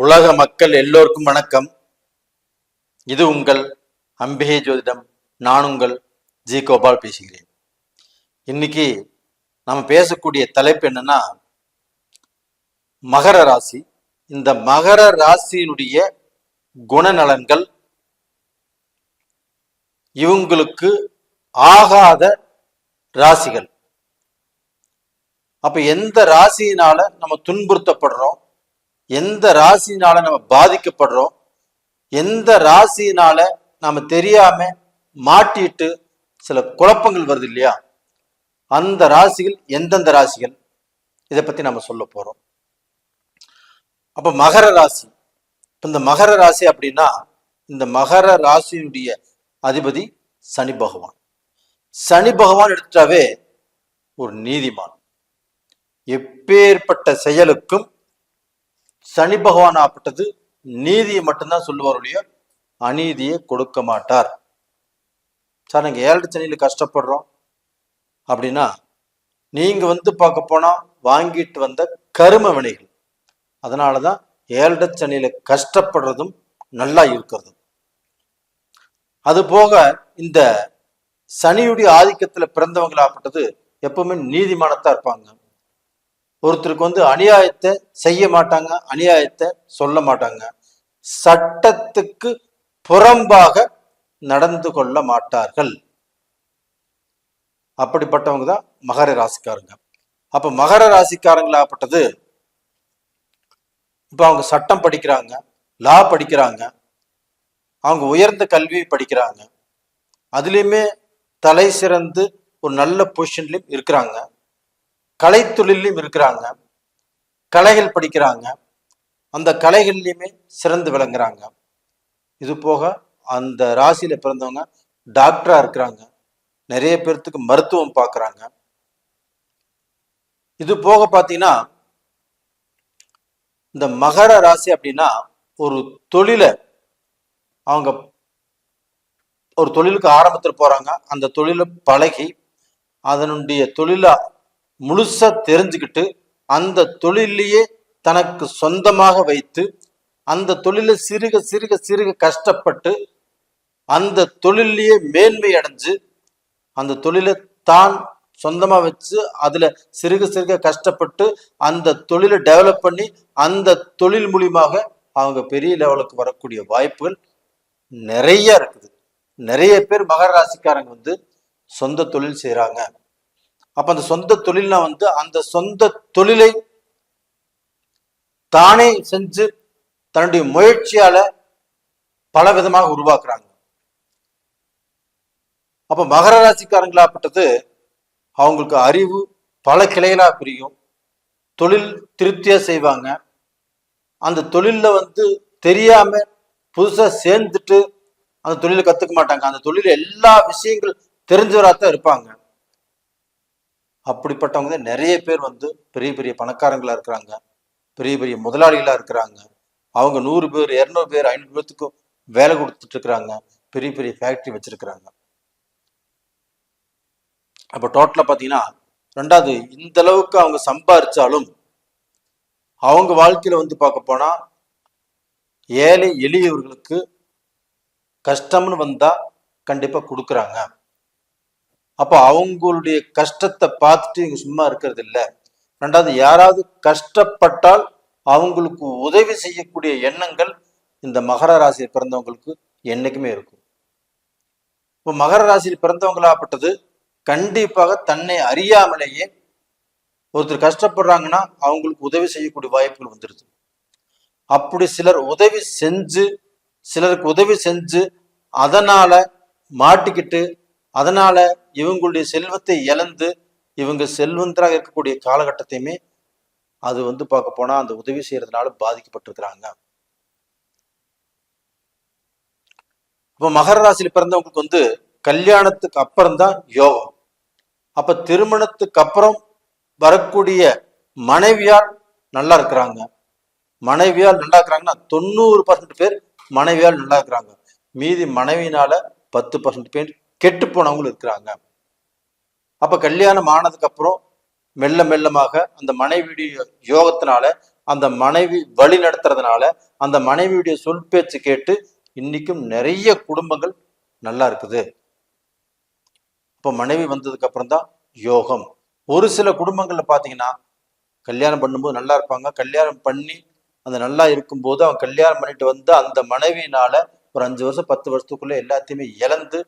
உலக மக்கள் எல்லோருக்கும் வணக்கம். இது உங்கள் அம்பிகை ஜோதிடம். நான் உங்கள் ஜி கோபால் பேசுகிறேன். இன்னைக்கு நம்ம பேசக்கூடிய தலைப்பு என்னன்னா, மகர ராசி. இந்த மகர ராசியினுடைய குணநலன்கள், இவங்களுக்கு ஆகாத ராசிகள். அப்ப எந்த ராசியினால நம்ம துன்புறுத்தப்படுறோம், எந்த ராசினால நம்ம பாதிக்கப்படுறோம், எந்த ராசினால நாம தெரியாம மாட்டிட்டு சில குழப்பங்கள் வருது இல்லையா, அந்த ராசிகள் எந்தெந்த ராசிகள், இதை பத்தி நம்ம சொல்ல போறோம். அப்ப மகர ராசி. இந்த மகர ராசி அப்படின்னா, இந்த மகர ராசியினுடைய அதிபதி சனி பகவான். சனி பகவான் எடுத்துட்டாவே ஒரு நீதிமான். எப்பேற்பட்ட செயலுக்கும் சனி பகவான் ஆப்பட்டது நீதியை மட்டும்தான் சொல்லுவார், அநீதியை கொடுக்க மாட்டார். சார், நாங்க 7 சனியில கஷ்டப்படுறோம் அப்படின்னா, நீங்க பார்க்க போனா வாங்கிட்டு வந்த கரும வினைகள். அதனாலதான் 7 சனியில கஷ்டப்படுறதும் நல்லா இருக்கிறதும். அது போக இந்த சனியுடைய ஆதிக்கத்துல பிறந்தவங்களாப்பட்டது எப்பவுமே நீதிமானத்தா இருப்பாங்க. ஒருத்தருக்கு அநியாயத்தை செய்ய மாட்டாங்க, அநியாயத்தை சொல்ல மாட்டாங்க, சட்டத்துக்கு புறம்பாக நடந்து கொள்ள மாட்டார்கள். அப்படிப்பட்டவங்க தான் மகர ராசிக்காரங்க. அப்ப மகர ராசிக்காரங்களாப்பட்டது இப்ப அவங்க சட்டம் படிக்கிறாங்க, லா படிக்கிறாங்க, அவங்க உயர்ந்த கல்வி படிக்கிறாங்க, அதுலயுமே தலை சிறந்து ஒரு நல்ல பொசிஷன்லயும் இருக்கிறாங்க, கலைத்தொழிலையும் இருக்கிறாங்க, கலைகள் படிக்கிறாங்க, அந்த கலைகள்லையுமே சிறந்து விளங்குறாங்க. இது போக அந்த ராசியில பிறந்தவங்க டாக்டரா இருக்கிறாங்க, நிறைய பேர்த்துக்கு மருத்துவம் பார்க்கறாங்க. இது போக பார்த்தீங்கன்னா, இந்த மகர ராசி அப்படின்னா ஒரு தொழிலை அவங்க ஒரு தொழிலுக்கு ஆரம்பத்தில் போறாங்க, அந்த தொழிலை பழகி அதனுடைய தொழிலை முழுசா தெரிஞ்சுக்கிட்டு அந்த தொழிலையே தனக்கு சொந்தமாக வைத்து அந்த தொழிலை சிறுக சிறுக சிறுக கஷ்டப்பட்டு அந்த தொழிலையே மேன்மை அடைஞ்சு அந்த தொழிலை தான் சொந்தமா வச்சு அதுல சிறுக சிறுக கஷ்டப்பட்டு அந்த தொழிலை டெவலப் பண்ணி அந்த தொழில் மூலியமாக அவங்க பெரிய லெவலுக்கு வரக்கூடிய வாய்ப்புகள் நிறைய இருக்குது. நிறைய பேர் மகர ராசிக்காரங்க சொந்த தொழில் செய்யறாங்க. அப்ப அந்த சொந்த தொழில்னா அந்த சொந்த தொழிலை தானே செஞ்சு தன்னுடைய முயற்சியால பல விதமாக உருவாக்குறாங்க. அப்ப மகர ராசிக்காரங்களாப்பட்டது அவங்களுக்கு அறிவு பல கிளைகளா பிரியும், தொழில் திருப்தியா செய்வாங்க, அந்த தொழில்ல தெரியாம புதுசா சேர்ந்துட்டு அந்த தொழிலை கத்துக்க மாட்டாங்க, அந்த தொழில எல்லா விஷயங்கள் தெரிஞ்சவராத்தான் இருப்பாங்க. அப்படிப்பட்டவங்க நிறைய பேர் பெரிய பெரிய பணக்காரங்களா இருக்கிறாங்க, பெரிய பெரிய முதலாளிகளா இருக்கிறாங்க. அவங்க 100 பேர் 200 பேர் 500 பேர்த்துக்கும் வேலை கொடுத்துட்டு இருக்கிறாங்க, பெரிய பெரிய ஃபேக்டரி வச்சிருக்கிறாங்க. அப்ப டோட்டலா பாத்தீங்கன்னா, ரெண்டாவது இந்த அளவுக்கு அவங்க சம்பாரிச்சாலும் அவங்க வாழ்க்கையில பார்க்க போனா ஏழை எளியவர்களுக்கு கஷ்டம்னு வந்தா கண்டிப்பா கொடுக்குறாங்க. அப்ப அவங்களுடைய கஷ்டத்தை பார்த்துட்டு இங்க சும்மா இருக்கிறது இல்லை. ரெண்டாவது, யாராவது கஷ்டப்பட்டால் அவங்களுக்கு உதவி செய்யக்கூடிய எண்ணங்கள் இந்த மகர ராசியில் பிறந்தவங்களுக்கு என்னைக்குமே இருக்கும். இப்போ மகர ராசியில் பிறந்தவங்களாப்பட்டது கண்டிப்பாக தன்னை அறியாமலேயே ஒருத்தர் கஷ்டப்படுறாங்கன்னா அவங்களுக்கு உதவி செய்யக்கூடிய வாய்ப்புகள் வந்துடுது. அப்படி சிலருக்கு உதவி செஞ்சு அதனால மாட்டிக்கிட்டு அதனால இவங்களுடைய செல்வத்தை இழந்து இவங்க செல்வந்தராக இருக்கக்கூடிய காலகட்டத்தையுமே அது பார்க்க போனா அந்த உதவி செய்யறதுனால பாதிக்கப்பட்டிருக்கிறாங்க. இப்ப மகர ராசியில் பிறந்தவங்களுக்கு கல்யாணத்துக்கு அப்புறம் தான் யோகம். அப்ப திருமணத்துக்கு அப்புறம் வரக்கூடிய மனைவியால் நல்லா இருக்கிறாங்க. மனைவியால் நல்லா இருக்கிறாங்கன்னா 90% பேர் மனைவியால் நல்லா இருக்கிறாங்க. மீதி மனைவினால 10% பேர் கெட்டு போனவங்களும் இருக்கிறாங்க. அப்ப கல்யாணம் ஆனதுக்கு அப்புறம் மெல்ல மெல்லமாக அந்த மனைவியுடைய யோகத்தினால, அந்த மனைவி வழி நடத்துறதுனால, அந்த மனைவியுடைய சொல் பேச்சு கேட்டு இன்னைக்கும் நிறைய குடும்பங்கள் நல்லா இருக்குது. இப்போ மனைவி வந்ததுக்கு அப்புறம் தான் யோகம். ஒரு சில குடும்பங்கள்ல பாத்தீங்கன்னா கல்யாணம் பண்ணும்போது நல்லா இருப்பாங்க, கல்யாணம் பண்ணி அந்த நல்லா இருக்கும்போது அவன் கல்யாணம் பண்ணிட்டு வந்து அந்த மனைவியினால ஒரு 5 வருஷம் 10 வருஷத்துக்குள்ள எல்லாத்தையுமே இழந்து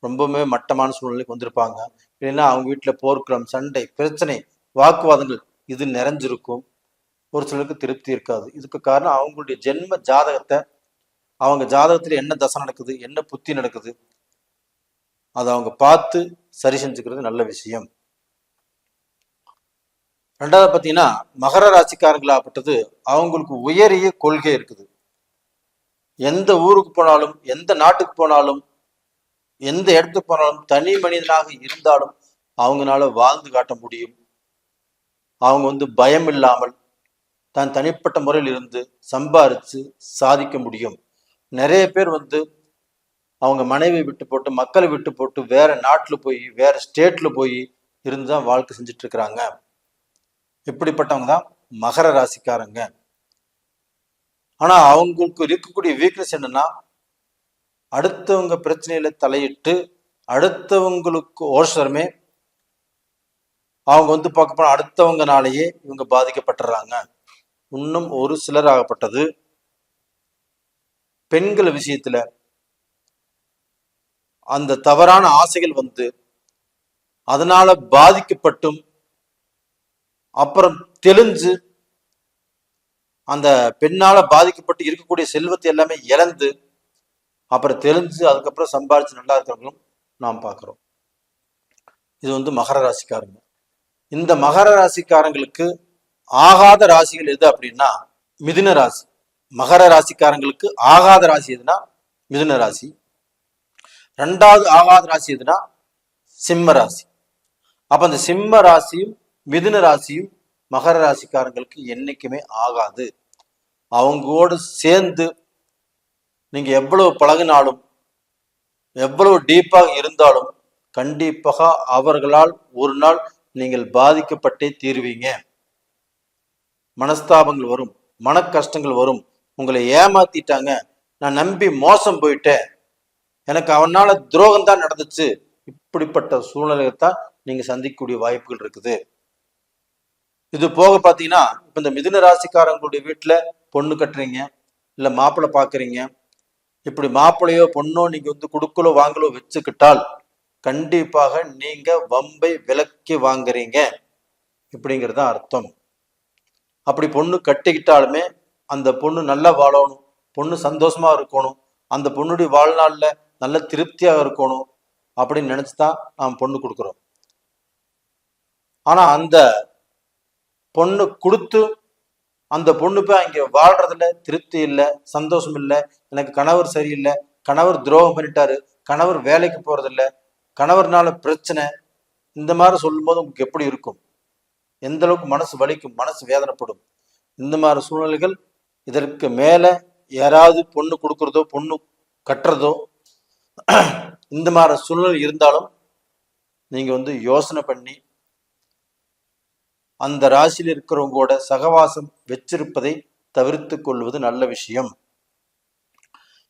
ரொம்பவுமே மட்டமான சூழ்நிலைக்கு வந்திருப்பாங்க. இல்லைன்னா அவங்க வீட்டுல போர்க்களம், சண்டை, பிரச்சனை, வாக்குவாதங்கள் இது நிறைஞ்சிருக்கும். ஒரு சிலருக்கு திருப்தி இருக்காது. இதுக்கு காரணம் அவங்களுடைய ஜென்ம ஜாதகத்தை, அவங்க ஜாதகத்துல என்ன தசை நடக்குது, என்ன புத்தி நடக்குது, அதை அவங்க பார்த்து சரி செஞ்சுக்கிறது நல்ல விஷயம். ரெண்டாவது பார்த்தீங்கன்னா மகர ராசிக்காரங்களாகப்பட்டது அவங்களுக்கு உயரிய கொள்கை இருக்குது. எந்த ஊருக்கு போனாலும், எந்த நாட்டுக்கு போனாலும், எந்த இடத்துக்கு போனாலும், தனி மனிதனாக இருந்தாலும் அவங்களால வாழ்ந்து காட்ட முடியும். அவங்க பயம் இல்லாமல் தான் தனிப்பட்ட முறையில் இருந்து சம்பாரிச்சு சாதிக்க முடியும். நிறைய பேர் அவங்க மனைவி விட்டு போட்டு, மக்களை விட்டு போட்டு வேற நாட்டில் போய், வேற ஸ்டேட்ல போய் இருந்துதான் வாழ்க்கை செஞ்சுட்டு இருக்கிறாங்க. இப்படிப்பட்டவங்க தான் மகர ராசிக்காரங்க. ஆனா அவங்களுக்கு இருக்கக்கூடிய வீக்னஸ் என்னன்னா, அடுத்தவங்க பிரச்சனையில தலையிட்டு அடுத்தவங்களுக்கு ஓசரமே அவங்க பார்க்க போனா அடுத்தவங்கனாலேயே இவங்க பாதிக்கப்பட்டுறாங்க. இன்னும் ஒரு சிலர் ஆகப்பட்டது பெண்கள் விஷயத்துல அந்த தவறான ஆசைகள் அதனால பாதிக்கப்பட்டும் அப்புறம் தெளிஞ்சு அந்த பெண்ணால பாதிக்கப்பட்டு இருக்கக்கூடிய செல்வத்தை எல்லாமே இழந்து அப்புறம் தெளிஞ்சு அதுக்கப்புறம் சம்பாதிச்சு நல்லா இருக்கிறவங்களும் நாம் பார்க்கிறோம். இது மகர ராசிக்காரங்க. இந்த மகர ராசிக்காரங்களுக்கு ஆகாத ராசிகள் எது அப்படின்னா மிதுன ராசி. மகர ராசிக்காரங்களுக்கு ஆகாத ராசி எதுனா மிதுன ராசி. ரெண்டாவது ஆகாத ராசி எதுனா சிம்ம ராசி. அப்ப அந்த சிம்ம ராசியும் மிதுன ராசியும் மகர ராசிக்காரங்களுக்கு என்னைக்குமே ஆகாது. அவங்களோடு சேர்ந்து நீங்க எவ்வளவு பழகினாலும், எவ்வளவு டீப்பாக இருந்தாலும் கண்டிப்பாக அவர்களால் ஒரு நாள் நீங்கள் பாதிக்கப்பட்டே தீருவீங்க. மனஸ்தாபங்கள் வரும், மன கஷ்டங்கள் வரும். உங்களை ஏமாத்திட்டாங்க, நான் நம்பி மோசம் போயிட்டேன், எனக்கு அவனால துரோகம் தான் நடந்துச்சு, இப்படிப்பட்ட சூழ்நிலையை தான் நீங்க சந்திக்கக்கூடிய வாய்ப்புகள் இருக்குது. இது போக பாத்தீங்கன்னா இப்ப இந்த மிதுன ராசிக்காரங்களுடைய வீட்டுல பொண்ணு கட்டுறீங்க, இல்ல மாப்பிள்ளை பாக்குறீங்க. இப்படி மாப்பிள்ளையோ பொண்ணோ நீங்க கொடுக்கலோ வாங்கலோ வச்சுக்கிட்டால் கண்டிப்பாக நீங்க வம்பை விலக்கி வாங்குறீங்க இப்படிங்கிறது அர்த்தம். அப்படி பொண்ணு கட்டிக்கிட்டாலுமே அந்த பொண்ணு நல்லா வாழணும், பொண்ணு சந்தோஷமா இருக்கணும், அந்த பொண்ணுடைய வாழ்நாள்ல நல்ல திருப்தியாக இருக்கணும் அப்படின்னு நினைச்சுதான் நாம் பொண்ணு கொடுக்குறோம். ஆனா அந்த பொண்ணு கொடுத்து அந்த பொண்ணு போய் அங்க வாழ்றதுல திருப்தி இல்லை, சந்தோஷம் இல்லை, எனக்கு கணவர் சரியில்லை, கணவர் துரோகம் பண்ணிட்டாரு, கணவர் வேலைக்கு போறதில்லை, கணவர்னால பிரச்சனை, இந்த மாதிரி சொல்லும் போது உங்களுக்கு எப்படி இருக்கும்? எந்த அளவுக்கு மனசு வலிக்கும், மனசு வேதனைப்படும். இந்த மாதிரி சூழ்நிலைகள் இதற்கு மேல யாராவது பொண்ணு கொடுக்கறதோ பொண்ணு கட்டுறதோ இந்த மாதிரி சூழ்நிலை இருந்தாலும் நீங்க யோசனை பண்ணி அந்த ராசியில் இருக்கிறவங்களோட சகவாசம் வச்சிருப்பதை தவிர்த்து கொள்வது நல்ல விஷயம்.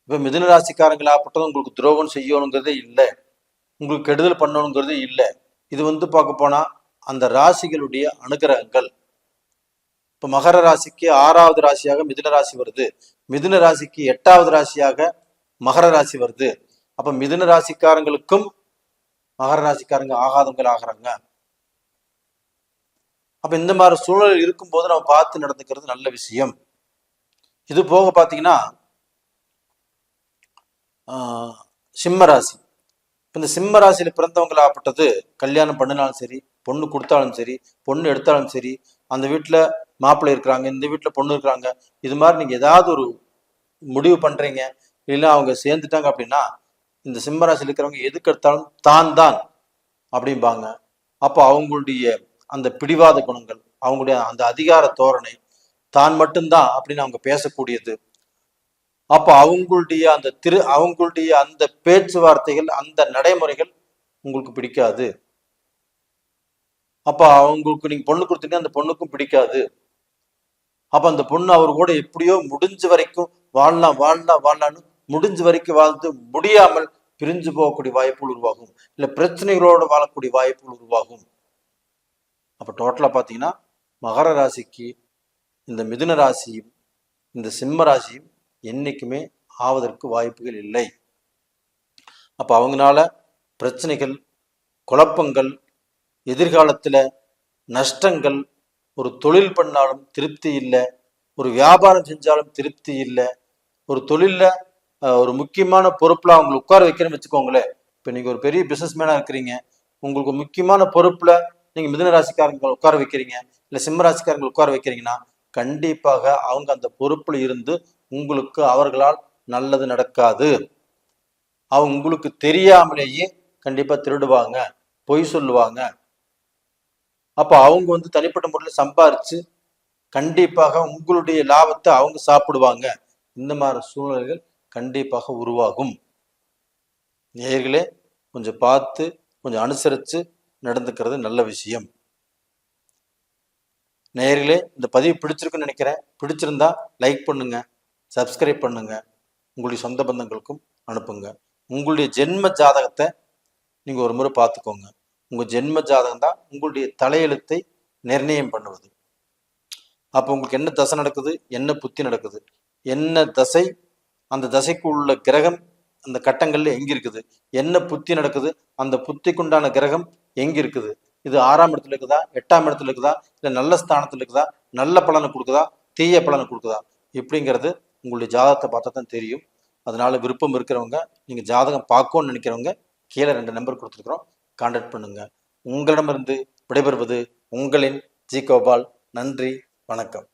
இப்ப மிதுன ராசிக்காரங்களாகப்பட்டது உங்களுக்கு துரோகம் செய்யணுங்கிறதே இல்லை, உங்களுக்கு கெடுதல் பண்ணணுங்கிறதே இல்லை. இது பார்க்க போனா அந்த ராசிகளுடைய அனுகிரகங்கள். இப்ப மகர ராசிக்கு 6வது ராசியாக மிதுன ராசி வருது, மிதுன ராசிக்கு 8வது ராசியாக மகர ராசி வருது. அப்ப மிதுன ராசிக்காரங்களுக்கும் மகர ராசிக்காரங்க ஆகாதவங்கள் ஆகிறாங்க. அப்ப இந்த மாதிரி சூழல் இருக்கும்போது நம்ம பார்த்து நடந்துக்கிறது நல்ல விஷயம். இது போக பாத்தீங்கன்னா சிம்ம ராசி. இந்த சிம்ம ராசியில பிறந்தவங்களாகப்பட்டது கல்யாணம் பண்ணினாலும் சரி, பொண்ணு கொடுத்தாலும் சரி, பொண்ணு எடுத்தாலும் சரி, அந்த வீட்டுல மாப்பிள்ளை இருக்கிறாங்க, இந்த வீட்டுல பொண்ணு இருக்கிறாங்க, இது மாதிரி நீங்க ஏதாவது ஒரு முடிவு பண்றீங்க, இல்லைன்னா அவங்க சேர்ந்துட்டாங்க அப்படின்னா இந்த சிம்ம ராசியில் இருக்கிறவங்க எதுக்கு எடுத்தாலும் தான் தான் அப்படிம்பாங்க. அப்போ அவங்களுடைய அந்த பிடிவாத குணங்கள், அவங்களுடைய அந்த அதிகார தோரணை, தான் மட்டும்தான் அப்படின்னு அவங்க பேசக்கூடியது. அப்போ அவங்களுடைய அந்த பேச்சுவார்த்தைகள், அந்த நடைமுறைகள் உங்களுக்கு பிடிக்காது. அப்ப அவங்களுக்கு நீங்க பொண்ணு கொடுத்தீங்கன்னா அந்த பொண்ணுக்கும் பிடிக்காது. அப்ப அந்த பொண்ணு அவர் கூட எப்படியோ முடிஞ்ச வரைக்கும் வாழலான்னு முடிஞ்ச வரைக்கும் வாழ்ந்து முடியாமல் பிரிஞ்சு போகக்கூடிய வாய்ப்புகள் உருவாகும். இல்ல பிரச்சனைகளோடு வாழக்கூடிய வாய்ப்புகள் உருவாகும். அப்ப டோட்டலா பாத்தீங்கன்னா மகர ராசிக்கு இந்த மிதுன ராசியும் இந்த சிம்ம ராசியும் என்னைக்குமே ஆவதற்கு வாய்ப்புகள் இல்லை. அப்ப அவங்களால பிரச்சனைகள், குழப்பங்கள், எதிர்காலத்துல நஷ்டங்கள், ஒரு தொழில் பண்ணாலும் திருப்தி இல்லை, ஒரு வியாபாரம் செஞ்சாலும் திருப்தி இல்லை, ஒரு தொழில்ல ஒரு முக்கியமான பொறுப்புல அவங்களை உட்கார வைக்கிறேன்னு வச்சுக்கோங்களேன். இப்ப நீங்க ஒரு பெரிய பிசினஸ் மேனா இருக்கிறீங்க, உங்களுக்கு முக்கியமான பொறுப்புல நீங்க மிதுன ராசிக்காரங்களை உட்கார வைக்கிறீங்க, இல்ல சிம்ம ராசிக்காரங்களை உட்கார வைக்கிறீங்கன்னா கண்டிப்பாக அவங்க அந்த பொறுப்புல இருந்து உங்களுக்கு அவர்களால் நல்லது நடக்காது. அவங்க உங்களுக்கு தெரியாமலேயே கண்டிப்பா திருடுவாங்க, பொய் சொல்லுவாங்க. அப்ப அவங்க தனிப்பட்ட முறையில் சம்பாரிச்சு கண்டிப்பாக உங்களுடைய லாபத்தை அவங்க சாப்பிடுவாங்க. இந்த மாதிரி சூழ்நிலைகள் கண்டிப்பாக உருவாகும். நேயர்களே, கொஞ்சம் பார்த்து கொஞ்சம் அனுசரித்து நடந்துக்கிறது நல்ல விஷயம். நேயர்களே, இந்த பதிவு பிடிச்சிருக்குன்னு நினைக்கிறேன். பிடிச்சிருந்தா லைக் பண்ணுங்க, சப்ஸ்கிரைப் பண்ணுங்க, உங்களுடைய சொந்த பந்தங்களுக்கும் அனுப்புங்க. உங்களுடைய ஜென்ம ஜாதகத்தை நீங்கள் ஒரு முறை பார்த்துக்கோங்க. உங்கள் ஜென்ம ஜாதகம் தான் உங்களுடைய தலையெழுத்தை நிர்ணயம் பண்ணுவது. அப்போ உங்களுக்கு என்ன தசை நடக்குது, என்ன புத்தி நடக்குது, என்ன தசை, அந்த தசைக்கு உள்ள கிரகம் அந்த கட்டங்கள்ல எங்க இருக்குது, என்ன புத்தி நடக்குது, அந்த புத்திக்குண்டான கிரகம் எங்க இருக்குது, இது 6ஆம் இடத்துல இருக்குதா, 8ஆம் இடத்துல இருக்குதா, இல்லை நல்ல ஸ்தானத்துல இருக்குதா, நல்ல பலனை கொடுக்குதா, தீய பலனை கொடுக்குதா, இப்படிங்கிறது உங்களுடைய ஜாதகத்தை பார்த்தா தான் தெரியும். அதனால விருப்பம் இருக்கிறவங்க, நீங்க ஜாதகம் பார்க்கணும்னு நினைக்கிறவங்க கீழே 2 நம்பர் கொடுத்துருக்குறோம், கான்டாக்ட் பண்ணுங்க. உங்களிடமிருந்து விடைபெறுவது உங்களின் ஜி கோபால். நன்றி, வணக்கம்.